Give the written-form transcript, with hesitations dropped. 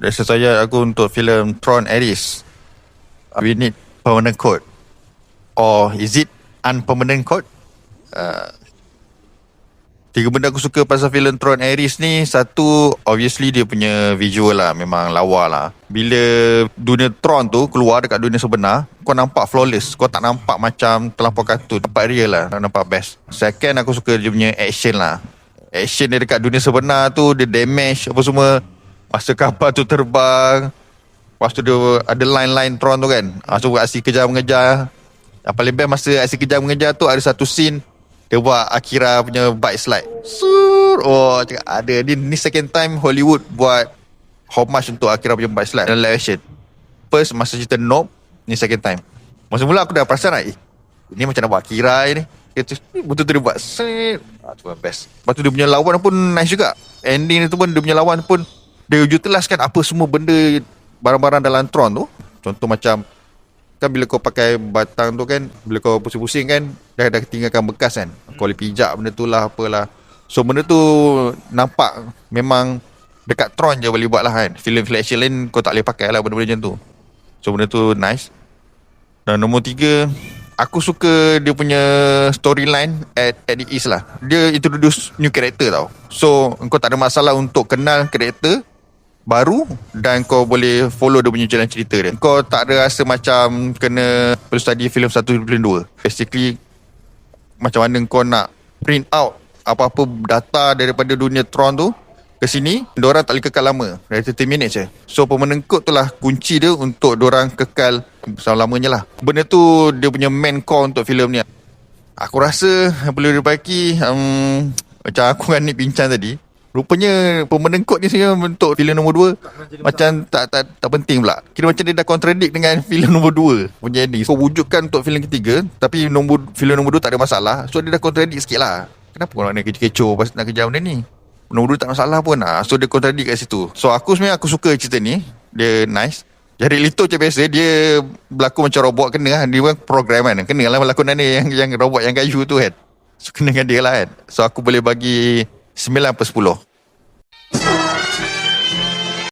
Rasa saya aku untuk filem Tron Ares. We need permanent code. Or is it unpermanent code? Tiga benda aku suka pasal filem Tron Ares ni. Satu, obviously dia punya visual lah, memang lawa lah. Bila dunia Tron tu keluar dekat dunia sebenar, kau nampak flawless. Kau tak nampak macam terlampau kartun. Nampak real lah, nampak best. Second, aku suka dia punya action lah. Action dia dekat dunia sebenar tu, dia damage apa semua. Masa kapal tu terbang, lepas tu dia ada line-line Tron tu kan. So aksi kejar mengejar. Yang paling best masa aksi kejar mengejar tu, ada satu scene dia buat Akira punya bike slide. Oh, cakap ada. Ni second time Hollywood buat homage untuk Akira punya bike slide dalam live action. First masa cerita Nope, ni second time. Masa mula aku dah perasan lah, ini macam nak buat Akira ni. Betul-betul dia buat tu best. Lepas tu dia punya lawan pun nice juga. Ending tu pun dia punya lawan pun dia utilize kan apa semua benda, barang-barang dalam Tron tu. Contoh macam kan bila kau pakai batang tu kan, bila kau pusing-pusing kan, dah tinggalkan bekas kan. Kau boleh pijak benda tu lah, apalah. So benda tu nampak memang dekat Tron je boleh buat lah kan. Filem-filem action lain kau tak boleh pakai lah benda-benda macam tu. So benda tu nice. Dan nombor 3, aku suka dia punya storyline at the East lah. Dia introduce new character tau. So kau tak ada masalah untuk kenal character baru dan kau boleh follow dia punya jalan cerita dia. Kau tak ada rasa macam kena perlu study filem 1 filem 2. Basically macam mana kau nak print out apa-apa data daripada dunia Tron tu ke sini, diorang tak boleh kekal lama. Dari 30 minit je. So permanent code tu lah kunci dia untuk diorang kekal selama-lamanya lah. Benda tu dia punya main core untuk filem ni. Aku rasa perlu diperbaiki. Macam aku dengan Nick bincang tadi, rupanya permanent code ni sebenarnya untuk filem nombor 2 macam tak penting pula. Kira macam dia dah contradict dengan filem nombor 2 punya ending. So wujudkan untuk filem ketiga, tapi filem nombor 2 tak ada masalah. So dia dah contradict sikit lah. Kenapa korang nak kecoh-kecoh pas nak kejar benda ni? Nombor 2 tak ada masalah pun lah. So dia contradict kat situ. So aku sebenarnya aku suka cerita ni. Dia nice. Jared Leto macam biasa, dia berlakon macam robot kena lah. Dia kan program kan. Kena lah lakonan dia yang robot yang kayu tu kan. So kena dengan dia lah kan. So aku boleh bagi 9/10.